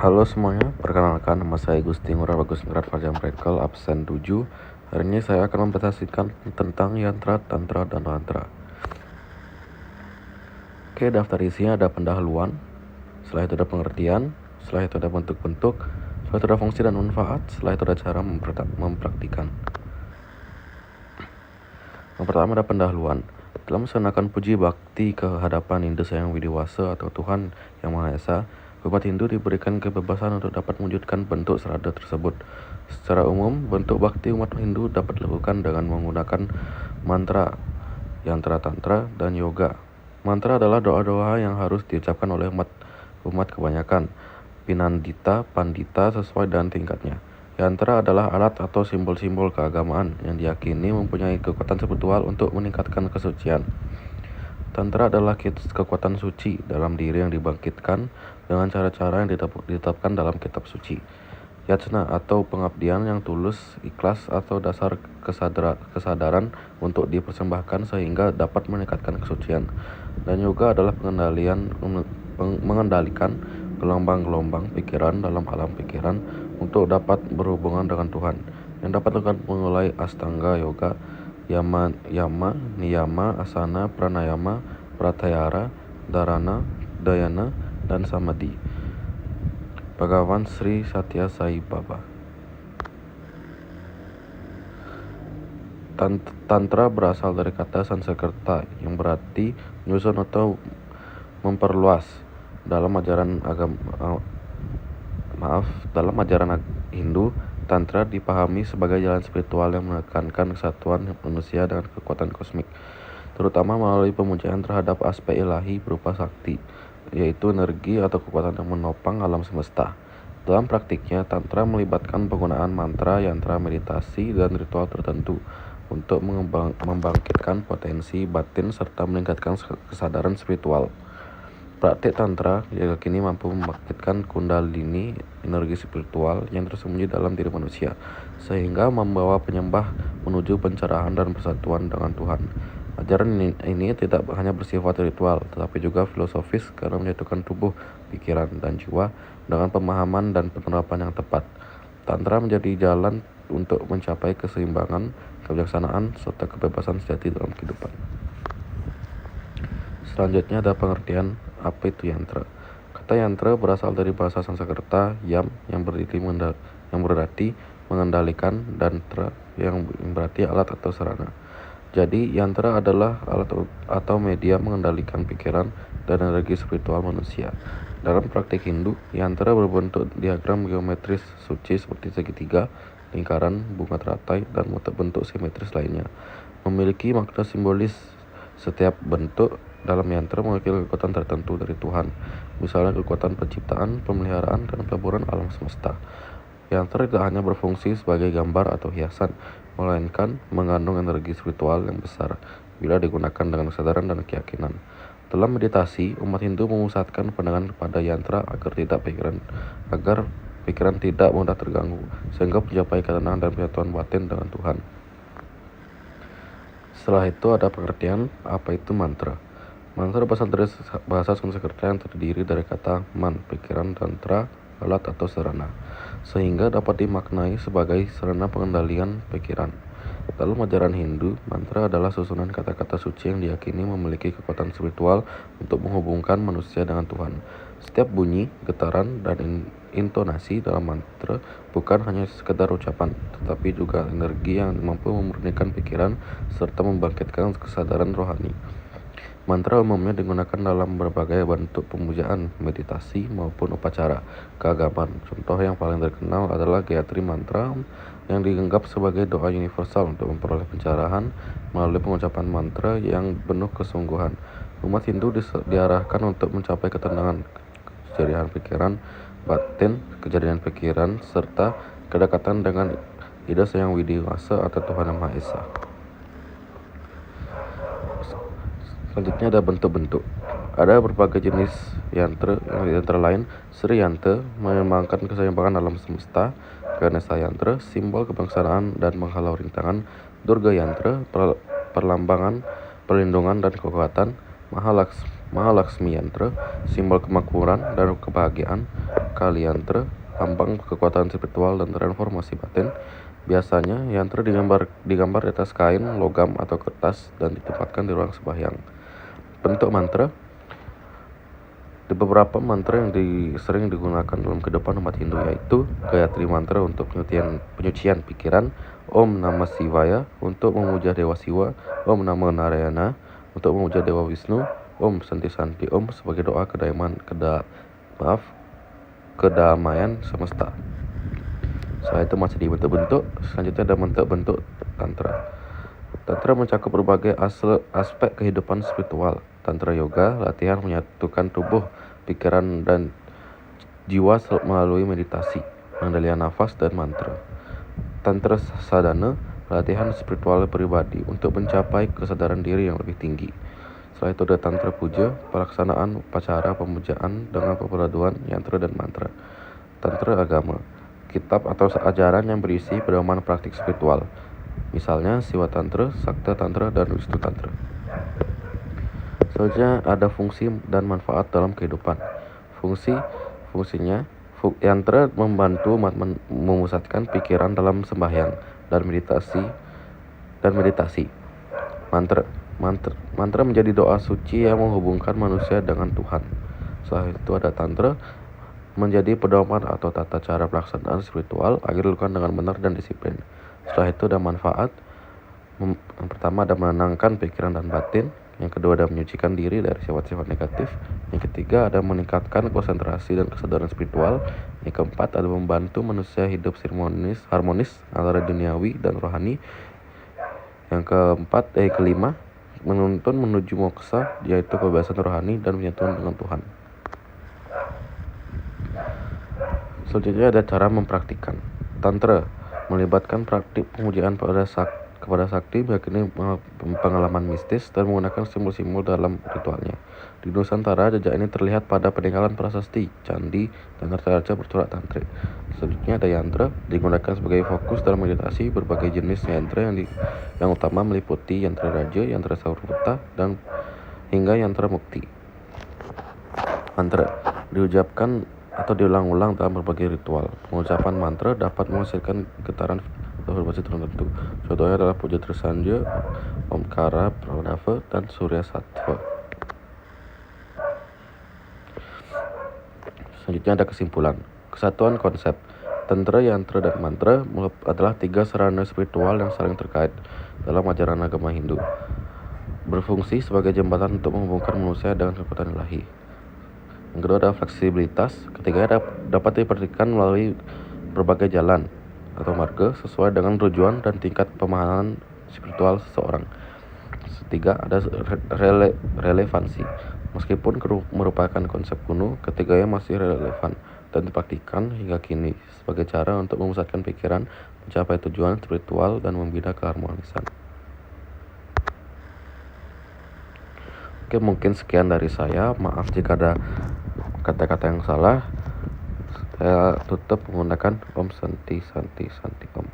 Halo semuanya, perkenalkan nama saya Gusti Ngurah Bagus Ngrat Fajar Prekel, absen 7. Hari ini saya akan mempresentasikan tentang yantra, tantra, dan tantra. Oke, daftar isinya ada pendahuluan, setelah itu ada pengertian, setelah itu ada bentuk-bentuk, setelah itu ada fungsi dan manfaat, setelah itu ada cara mempraktikkan. Yang pertama ada pendahuluan. Dalam melaksanakan puji bakti ke hadapan Indu Sayang Widiwasa atau Tuhan Yang Maha Esa, umat Hindu diberikan kebebasan untuk dapat mewujudkan bentuk serada tersebut. Secara umum, bentuk bakti umat Hindu dapat dilakukan dengan menggunakan mantra, yantra tantra, dan yoga. Mantra adalah doa-doa yang harus diucapkan oleh umat kebanyakan, pinandita, pandita sesuai dengan tingkatnya. Yantra adalah alat atau simbol-simbol keagamaan yang diyakini mempunyai kekuatan spiritual untuk meningkatkan kesucian. Tantra adalah kekuatan suci dalam diri yang dibangkitkan dengan cara-cara yang ditetapkan dalam kitab suci. Yajna atau pengabdian yang tulus, ikhlas atau dasar kesadaran untuk dipersembahkan sehingga dapat meningkatkan kesucian. Dan yoga adalah mengendalikan gelombang-gelombang pikiran dalam alam pikiran untuk dapat berhubungan dengan Tuhan, yang dapat dilakukan mulai Astanga Yoga, Yama, Niyama, Asana, Pranayama, Pratyahara, Dharana, Dhyana, dan Samadhi. Bhagawan Sri Satya Sai Baba. Tantra berasal dari kata Sanskerta yang berarti menyusun atau memperluas. Dalam ajaran Hindu, Tantra dipahami sebagai jalan spiritual yang menekankan kesatuan manusia dengan kekuatan kosmik, terutama melalui pemujaan terhadap aspek ilahi berupa sakti, yaitu energi atau kekuatan yang menopang alam semesta. Dalam praktiknya, Tantra melibatkan penggunaan mantra, yantra, meditasi, dan ritual tertentu untuk membangkitkan potensi batin serta meningkatkan kesadaran spiritual. Praktik Tantra diyakini mampu membangkitkan kundalini, energi spiritual yang tersembunyi dalam diri manusia, sehingga membawa penyembah menuju pencerahan dan persatuan dengan Tuhan. Ajaran ini tidak hanya bersifat ritual, tetapi juga filosofis karena menyatukan tubuh, pikiran, dan jiwa dengan pemahaman dan penerapan yang tepat. Tantra menjadi jalan untuk mencapai keseimbangan, kebijaksanaan, serta kebebasan sejati dalam kehidupan. Selanjutnya ada pengertian apa itu yantra. Kata yantra berasal dari bahasa Sanskerta yam yang berarti mengendalikan dan tra yang berarti alat atau sarana. Jadi yantra adalah alat atau media mengendalikan pikiran dan energi spiritual manusia. Dalam praktik Hindu, yantra berbentuk diagram geometris suci seperti segitiga, lingkaran, bunga teratai, dan bentuk simetris lainnya. Memiliki makna simbolis. Setiap bentuk dalam yantra memiliki kekuatan tertentu dari Tuhan, misalnya kekuatan penciptaan, pemeliharaan, dan peleburan alam semesta. Yantra tidak hanya berfungsi sebagai gambar atau hiasan, melainkan mengandung energi spiritual yang besar bila digunakan dengan kesadaran dan keyakinan. Dalam meditasi, umat Hindu memusatkan pandangan kepada yantra agar pikiran tidak mudah terganggu, sehingga mencapai ketenangan dan penyatuan batin dengan Tuhan. Setelah itu ada pengertian apa itu mantra. Mantra berasal dari bahasa Sanskerta yang terdiri dari kata man, pikiran, dan tra, alat atau sarana, sehingga dapat dimaknai sebagai sarana pengendalian pikiran. Dalam ajaran Hindu, mantra adalah susunan kata-kata suci yang diyakini memiliki kekuatan spiritual untuk menghubungkan manusia dengan Tuhan. Setiap bunyi, getaran, dan intonasi dalam mantra bukan hanya sekedar ucapan, tetapi juga energi yang mampu memurnikan pikiran serta membangkitkan kesadaran rohani. Mantra umumnya digunakan dalam berbagai bentuk pemujaan, meditasi, maupun upacara keagamaan. Contoh yang paling terkenal adalah Gayatri Mantra yang dianggap sebagai doa universal untuk memperoleh pencerahan melalui pengucapan mantra yang penuh kesungguhan. Umat Hindu diarahkan untuk mencapai ketenangan, kejadian pikiran, batin, kejadian pikiran, serta kedekatan dengan Ida Sayang Widiwasa atau Tuhan Yang Maha Esa. Selanjutnya ada bentuk-bentuk. Ada berbagai jenis yantra, yang antara lain Sri Yantra melambangkan keseimbangan alam semesta, Ganesha Yantra simbol kebijaksanaan dan menghalau rintangan, Durga Yantra perlambangan perlindungan dan kekuatan, Mahalaksmi Yantra simbol kemakmuran dan kebahagiaan, kali yantra, lambang kekuatan spiritual dan transformasi batin. Biasanya yantra digambar di atas kain, logam, atau kertas dan ditempatkan di ruang sembahyang. Bentuk mantra. Di beberapa mantra yang sering digunakan dalam kehidupan umat Hindu yaitu Gayatri mantra untuk penyucian pikiran, Om Namah Shivaya untuk memuja Dewa Siwa, Om Namo Narayana untuk memuja Dewa Wisnu, Om Santi Santi Om sebagai doa kedamaian semesta. Setelah itu masih di bentuk-bentuk, selanjutnya ada bentuk-bentuk tantra. Tantra mencakup berbagai aspek kehidupan spiritual. Tantra yoga, latihan menyatukan tubuh, pikiran, dan jiwa melalui meditasi, pengendalian nafas, dan mantra. Tantra sadhana, latihan spiritual pribadi untuk mencapai kesadaran diri yang lebih tinggi. Setelah itu ada tantra puja, pelaksanaan upacara pemujaan dengan peperaduan yantra dan mantra. Tantra agama, kitab atau ajaran yang berisi pedoman praktik spiritual. Misalnya Siwa Tantra, Sakta Tantra, dan Wisnu Tantra. Selanjutnya ada fungsi dan manfaat dalam kehidupan. Fungsinya yantra membantu memusatkan pikiran dalam sembahyang dan meditasi. Mantra menjadi doa suci yang menghubungkan manusia dengan Tuhan. Setelah itu ada tantra, menjadi pedoman atau tata cara pelaksanaan spiritual agar dilakukan dengan benar dan disiplin. Setelah itu ada manfaat. Yang pertama ada menenangkan pikiran dan batin. Yang kedua ada menyucikan diri dari sifat-sifat negatif. Yang ketiga ada meningkatkan konsentrasi dan kesadaran spiritual. Yang keempat ada membantu manusia hidup harmonis antara duniawi dan rohani. Yang kelima menuntun menuju moksa, yaitu kebebasan rohani dan penyatuan dengan Tuhan. Selanjutnya ada cara mempraktikkan. Tantra melibatkan praktik pemujaan kepada sakti, meyakini pengalaman mistis, dan menggunakan simbol-simbol dalam ritualnya. Di Nusantara, jejak ini terlihat pada peninggalan prasasti, candi, dan raja-raja bercorak tantrik. Selanjutnya ada yantra, digunakan sebagai fokus dalam meditasi. Berbagai jenis yantra yang utama meliputi yantra raja, yantra sarvata, dan hingga yantra mukti. Mantra diucapkan atau diulang-ulang dalam berbagai ritual. Pengucapan mantra dapat menghasilkan getaran vibrasi tertentu. Contohnya adalah puja trisanja, omkara, pranava, dan surya sattva. Selanjutnya ada kesimpulan. Kesatuan konsep. Tantra, yantra, dan mantra adalah 3 sarana spiritual yang saling terkait dalam ajaran agama Hindu. Berfungsi sebagai jembatan untuk menghubungkan manusia dengan kekuatan ilahi. Yang kedua ada fleksibilitas. Ketiganya dapat dipraktikkan melalui berbagai jalan atau marga sesuai dengan tujuan dan tingkat pemahaman spiritual seseorang. Ketiga ada relevansi. Meskipun merupakan konsep kuno, ketiganya masih relevan dan dipraktikkan hingga kini sebagai cara untuk memusatkan pikiran, mencapai tujuan spiritual, dan membina keharmonisan. Oke, mungkin sekian dari saya. Maaf jika ada kata-kata yang salah. Saya tutup menggunakan Om Santi Santi Santi Om.